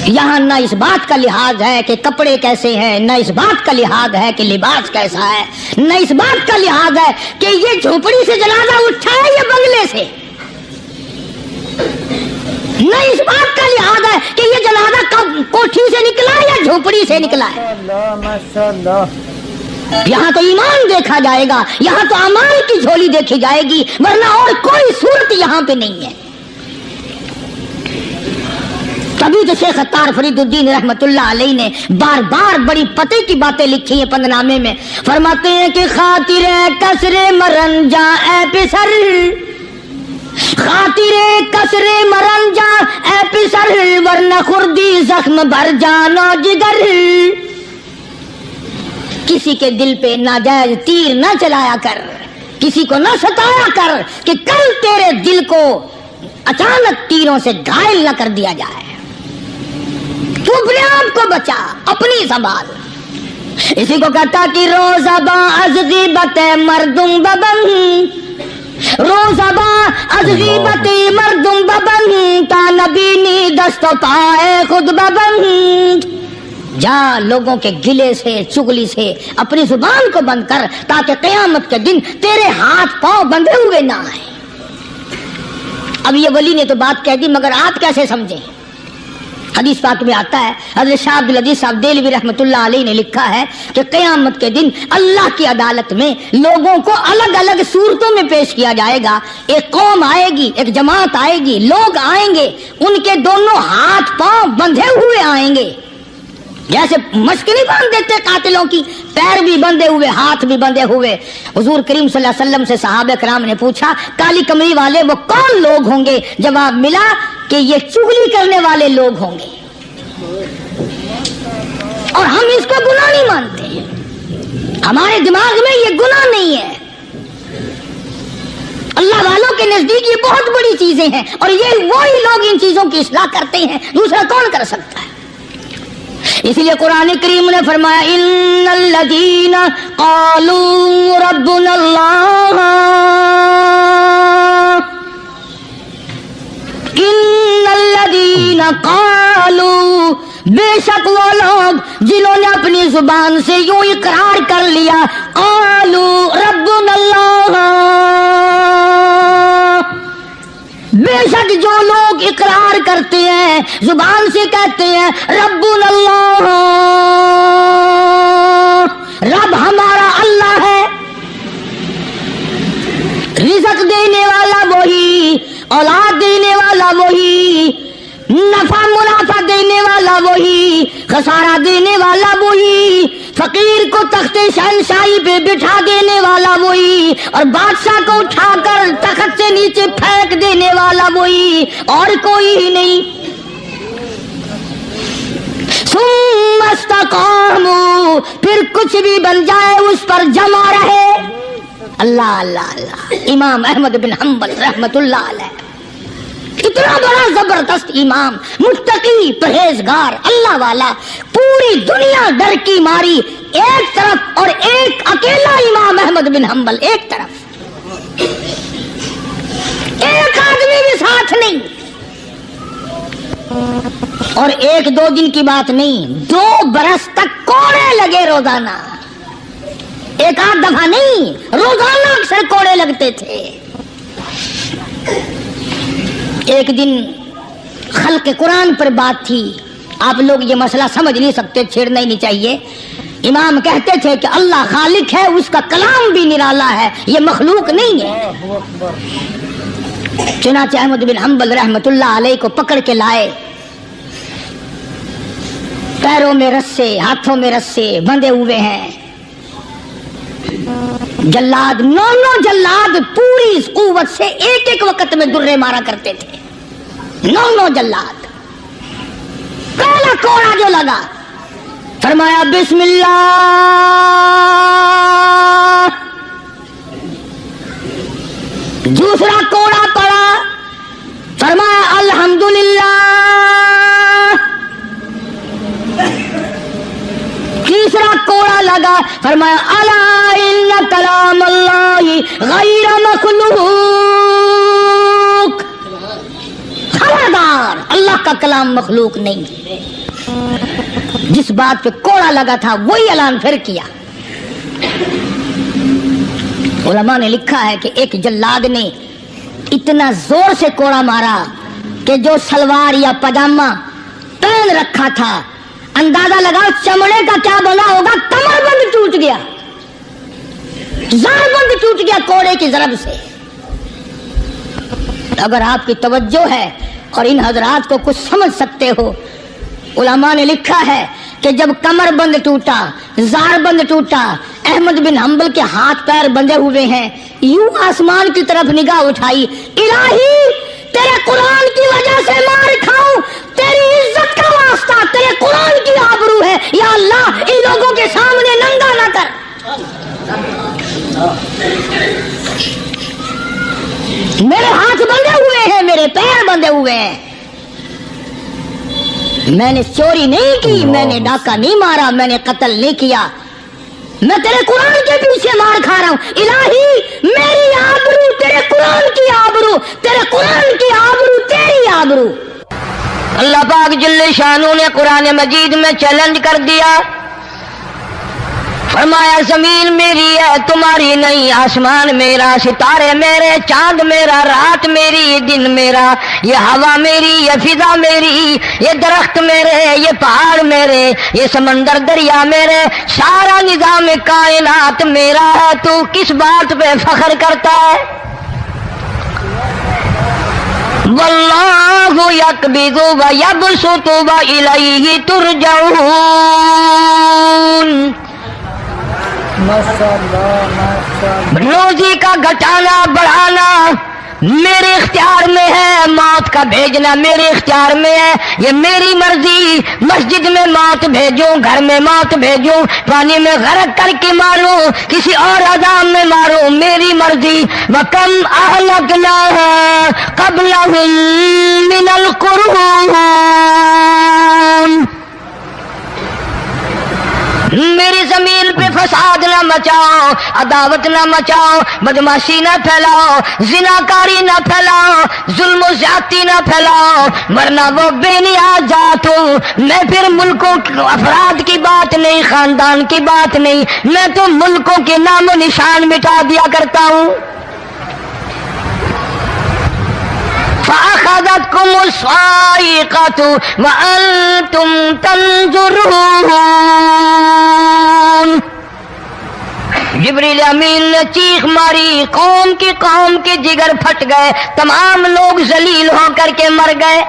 یہاں نہ اس بات کا لحاظ ہے کہ کپڑے کیسے ہیں، نہ اس بات کا لحاظ ہے کہ لباس کیسا ہے، نہ اس بات کا لحاظ ہے کہ یہ جھوپڑی سے جنازہ اٹھا ہے یا بنگلے سے، نہ اس بات کا لحاظ ہے کہ یہ جنازہ کوٹھی سے نکلا ہے یا جھوپڑی سے نکلا ہے۔ یہاں تو ایمان دیکھا جائے گا، یہاں تو اعمال کی جھولی دیکھی جائے گی، ورنہ اور کوئی صورت یہاں پہ نہیں ہے۔ تبھی تو شیخ عطار فرید الدین رحمت اللہ علیہ نے بار بار بڑی پتے کی باتیں لکھی ہیں پندنامے میں، فرماتے ہیں کہ خاطر کسر مرن جا اے پسر، خاطر کسر مرن جا اے پسر، ورنہ خردی زخم بھر جانو جگر۔ کسی کے دل پہ ناجائز تیر نہ چلایا کر، کسی کو نہ ستایا کر کہ کل تیرے دل کو اچانک تیروں سے گھائل نہ کر دیا جائے۔ تو اپنے آپ کو بچا، اپنی سنبھال۔ اسی کو کہتا کہ روزہ با از غیبت مردم ببن، روزہ با از غیبت مردم ببن، تا نبینی دست و پائے خود ببن۔ جا لوگوں کے گلے سے چگلی سے اپنی زبان کو بند کر، تاکہ قیامت کے دن تیرے ہاتھ پاؤں بندھے ہوئے نہ آئیں۔ اب یہ ولی نے تو بات کہہ دی، مگر آپ کیسے سمجھیں؟ حدیث پاک میں آتا ہے، حضرت شاہ عبدالعزیز صاحب دہلوی رحمۃ اللہ علیہ نے لکھا ہے کہ قیامت کے دن اللہ کی عدالت میں لوگوں کو الگ الگ صورتوں میں پیش کیا جائے گا۔ ایک قوم آئے گی، ایک جماعت آئے گی، لوگ آئیں گے، ان کے دونوں ہاتھ پاؤں بندھے ہوئے آئیں گے، جیسے مشک نہیں باندھ دیتے قاتلوں کی، پیر بھی بندھے ہوئے، ہاتھ بھی بندھے ہوئے۔ حضور کریم صلی اللہ علیہ وسلم سے صحابہ کرام نے پوچھا کالی کمری والے وہ کون لوگ ہوں گے؟ جواب ملا کہ یہ چغلی کرنے والے لوگ ہوں گے، اور ہم اس کو گناہ نہیں مانتے ہیں، ہمارے دماغ میں یہ گناہ نہیں ہے۔ اللہ والوں کے نزدیک یہ بہت بڑی چیزیں ہیں، اور یہ وہی لوگ ان چیزوں کی اصلاح کرتے ہیں، دوسرا کون کر سکتا ہے؟ اس لیے قرآن کریم نے فرمایا ان الذین قالوا ربنا اللہ، ان الذین قالوا، بے شک وہ لوگ جنہوں نے اپنی زبان سے یوں اقرار کر لیا، قالوا ربنا اللہ، بے شک جو لوگ اقرار کرتے ہیں، زبان سے کہتے ہیں ربنا اللہ، رب ہمارا اللہ ہے، رزق دینے والا وہی، اولاد دینے والا وہی، نفع منافع دینے والا وہی، خسارہ دینے والا وہی، فقیر کو تخت شہنشاہی پہ بٹھا دینے والا وہی، اور بادشاہ کو اٹھا کر تخت سے نیچے پھینک دینے والا وہی، اور کوئی ہی نہیں۔ ثم استقاموا، پھر کچھ بھی بن جائے اس پر جمع رہے۔ اللہ اللہ اللہ۔ امام احمد بن حنبل رحمت اللہ علیہ، اتنا بڑا زبردست امام، متقی، پرہیزگار، اللہ والا، پوری دنیا ڈر کی ماری ایک طرف، اور ایک اکیلا امام احمد بن حنبل ایک طرف، ایک آدمی بھی ساتھ نہیں، اور ایک دو دن کی بات نہیں، 2 برس تک کوڑے لگے روزانہ، ایک آدھ دفعہ نہیں، روزانہ اکثر کوڑے لگتے تھے۔ ایک دن خلق قرآن پر بات تھی، آپ لوگ یہ مسئلہ سمجھ نہیں سکتے، چھیڑنا ہی نہیں چاہیے۔ امام کہتے تھے کہ اللہ خالق ہے، اس کا کلام بھی نرالا ہے، یہ مخلوق نہیں ہے۔ چنانچہ احمد بن حنبل رحمت اللہ علیہ کو پکڑ کے لائے، پیروں میں رسے، ہاتھوں میں رسے بندھے ہوئے ہیں، جلاد، 9 جلاد پوری قوت سے ایک ایک وقت میں درے مارا کرتے تھے، 9 جلاد۔ پہلا کوڑا جو لگا، فرمایا بسم اللہ، دوسرا کوڑا پڑا، فرمایا الحمدللہ، تیسرا کوڑا لگا، فرمایا الا ان کلام اللہ غیر مخلوق، خبردار اللہ کا کلام مخلوق نہیں۔ جس بات پہ کوڑا لگا تھا وہی اعلان پھر کیا۔ علماء نے لکھا ہے کہ ایک جلاد نے اتنا زور سے کوڑا مارا کہ جو سلوار یا پاجامہ پہن رکھا تھا، اندازہ لگا چمڑے کا کیا بنا ہوگا، کمر بند ٹوٹ گیا، زار بند ٹوٹ گیا کوڑے کی ضرب سے۔ اگر آپ کی توجہ ہے اور ان حضرات کو کچھ سمجھ سکتے ہو، علماء نے لکھا ہے کہ جب کمر بند ٹوٹا، زار بند ٹوٹا، احمد بن حنبل کے ہاتھ پیر بندھے ہوئے ہیں، یوں آسمان کی طرف نگاہ اٹھائی، الہی تیرے قرآن کی وجہ سے مار کھاؤں، تیری عزت کا واسطہ، تیرے قرآن کی آبرو ہے، یا اللہ ان لوگوں کے سامنے ننگا نہ کر۔ میرے ہاتھ بندھے ہوئے ہیں، میرے پیر بندھے ہوئے ہیں، میں نے چوری نہیں کی، میں نے ڈاکہ نہیں مارا، میں نے قتل نہیں کیا، میں تیرے قرآن کے پیچھے مار کھا رہا ہوں، الہی میری آبرو تیرے قرآن کی آبرو، تیرے قرآن کی آبرو تیری آبرو۔ اللہ پاک جل شانہ نے قرآن مجید میں چیلنج کر دیا، فرمایا زمین میری ہے تمہاری نہیں، آسمان میرا، ستارے میرے، چاند میرا، رات میری، دن میرا، یہ ہوا میری، یہ فضا میری، یہ درخت میرے، یہ پہاڑ میرے، یہ سمندر دریا میرے، سارا نظام کائنات میرا ہے، تو کس بات پہ فخر کرتا ہے؟ واللہ یقبض ویبسط والیہ ترجعون۔ روزی کا گھٹانا بڑھانا میرے اختیار میں ہے، موت کا بھیجنا میرے اختیار میں ہے، یہ میری مرضی، مسجد میں موت بھیجوں، گھر میں موت بھیجوں، پانی میں غرق کر کے ماروں، کسی اور عذاب میں ماروں، میری مرضی۔ وَكَمْ أَهْلَكْنَا قَبْلَهُمْ مِنَ الْقُرُونِ، میری زمین پہ فساد نہ مچاؤ، عداوت نہ مچاؤ، بدماشی نہ پھیلاؤ، زناکاری نہ پھیلاؤ، ظلم و زیادتی نہ پھیلاؤ، ورنہ وہ بے نیاز ذات ہوں۔ میں پھر ملکوں افراد کی بات نہیں، خاندان کی بات نہیں، میں تو ملکوں کے نام و نشان مٹا دیا کرتا ہوں۔ فأخذتكم الصاعقة وأنتم تنظرون۔ جبریل امین نے چیخ ماری، قوم کے جگر پھٹ گئے، تمام لوگ ذلیل ہو کر کے مر گئے۔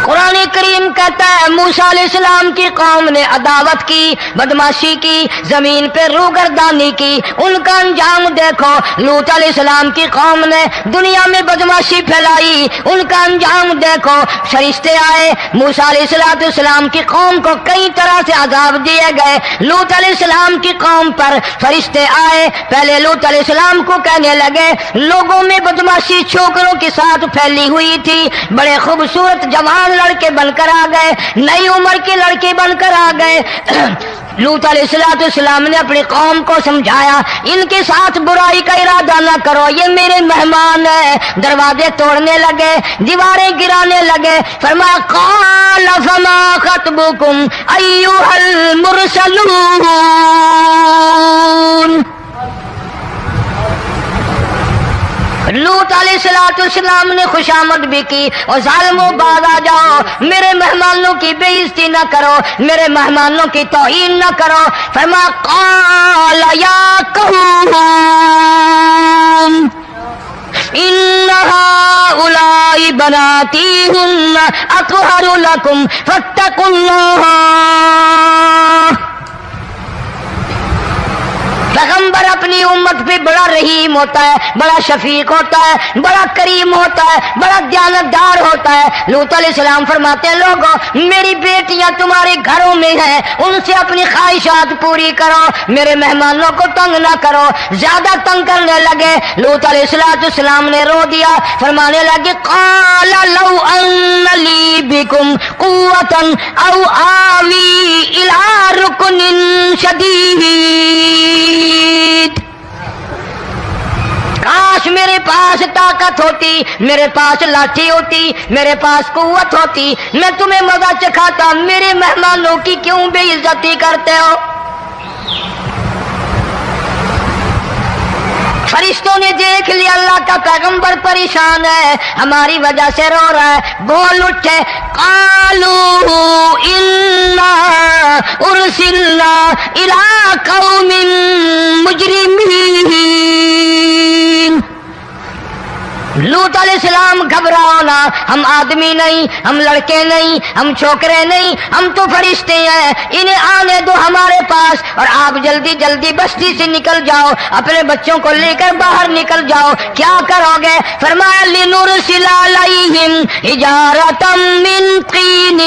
قرآن کریم کہتا ہے موسیٰ علیہ السلام کی قوم نے عداوت کی، بدماشی کی، زمین پہ روگردانی کی، ان کا انجام دیکھو۔ لوط علیہ السلام کی قوم نے دنیا میں بدماشی پھیلائی، ان کا انجام دیکھو۔ فرشتے آئے، موسیٰ علیہ السلام کی قوم کو کئی طرح سے عذاب دیے گئے۔ لوط علیہ السلام کی قوم پر فرشتے آئے، پہلے لوط علیہ السلام کو کہنے لگے لوگوں میں بدماشی چھوکروں کے ساتھ پھیلی ہوئی تھی، بڑے خوبصورت جوان لڑکے بن کر آ گئے، نئی عمر کے لڑکے بن کر آ گئے۔ لوط علیہ السلام نے اپنی قوم کو سمجھایا ان کے ساتھ برائی کا ارادہ نہ کرو، یہ میرے مہمان ہیں۔ دروازے توڑنے لگے، دیواریں گرانے لگے، فرمایا قال فما خطبكم ایھا المرسلون۔ لوط علیہ السلام نے خوشامد بھی کی، اور ظالموں باز آ جاؤ، میرے مہمانوں کی بے عزتی نہ کرو، میرے مہمانوں کی توہین نہ کرو۔ فرمایا قال یا قوم ان هؤلاء بناتی هن اطہر لکم فاتقوا اللہ۔ پیغمبر اپنی امت پہ بڑا رحیم ہوتا ہے، بڑا شفیق ہوتا ہے، بڑا کریم ہوتا ہے، بڑا دیانتدار ہوتا ہے۔ لوط علیہ السلام فرماتے ہیں لوگوں میری بیٹیاں تمہارے گھروں میں ہیں، ان سے اپنی خواہشات پوری کرو، میرے مہمانوں کو تنگ نہ کرو۔ زیادہ تنگ کرنے لگے، لوط علیہ السلام نے رو دیا، فرمانے لگے قال لو ان لی بکم قوة او آوی الی رکن شدید، کاش میرے پاس طاقت ہوتی، میرے پاس لاٹھی ہوتی، میرے پاس قوت ہوتی، میں تمہیں مزہ چکھاتا۔ میرے مہمانوں کی کیوں بے عزتی کرتے ہو؟ فرشتوں نے دیکھ لیا اللہ کا پیغمبر پریشان ہے، ہماری وجہ سے رو رہا ہے، بول اٹھے قالوا انا ارسلنا الی قوم مجرمین۔ لوط علیہ السلام گھبراؤ نہ، ہم آدمی نہیں، ہم لڑکے نہیں، ہم چھوکرے نہیں، ہم تو فرشتے ہیں، انہیں آنے دو ہمارے پاس، اور آپ جلدی جلدی بستی سے نکل جاؤ، اپنے بچوں کو لے کر باہر نکل جاؤ۔ کیا کرو گے؟ فرمایا لنرسل علیہم حجارۃ من طین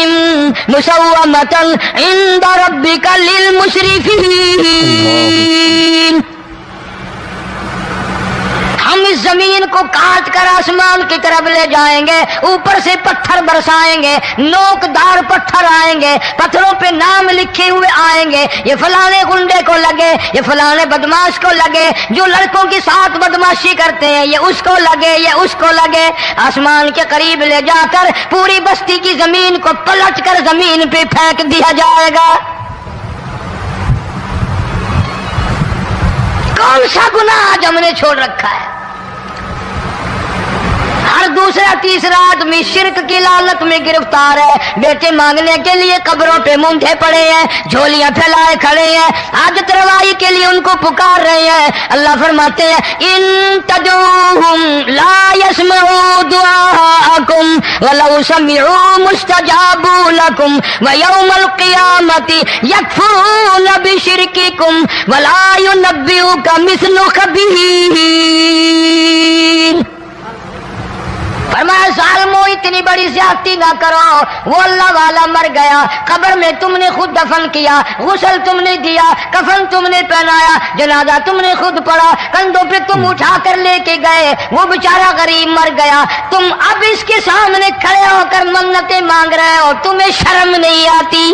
مسومۃ عند ربک للمسرفین۔ ہم اس زمین کو کاٹ کر آسمان کی طرف لے جائیں گے، اوپر سے پتھر برسائیں گے، نوکدار پتھر آئیں گے، پتھروں پہ نام لکھے ہوئے آئیں گے، یہ فلانے گنڈے کو لگے، یہ فلانے بدماش کو لگے، جو لڑکوں کے ساتھ بدماشی کرتے ہیں یہ اس کو لگے، یہ اس کو لگے۔ آسمان کے قریب لے جا کر پوری بستی کی زمین کو پلٹ کر زمین پہ پھینک دیا جائے گا۔ کون سا گناہ آج ہم نے چھوڑ رکھا ہے؟ ہر دوسرا تیسرا آدمی شرک کی لعنت میں گرفتار ہے، بیٹے مانگنے کے لیے قبروں پہ مونڈھے پڑے ہیں، جھولیاں پھیلائے کھڑے ہیں، حاجت روائی کے لیے ان کو پکار رہے ہیں۔ اللہ فرماتے ہیں ان تدعوہم لا يسمعوا دعاءکم ولو سمعوا مستجابوا لکم ویوم القیامت یکفرون بشرککم ولا ینبئک مثل خبیر۔ فرمایا ظالموں اتنی بڑی زیادتی نہ کرو، وہ اللہ والا مر گیا، قبر میں تم نے خود دفن کیا، غسل تم نے دیا، کفن تم نے پہنایا، جنازہ تم نے خود پڑھا، کندھوں پہ تم اٹھا کر لے کے گئے، وہ بیچارہ غریب مر گیا، تم اب اس کے سامنے کھڑے ہو کر منتیں مانگ رہے ہو، تمہیں شرم نہیں آتی؟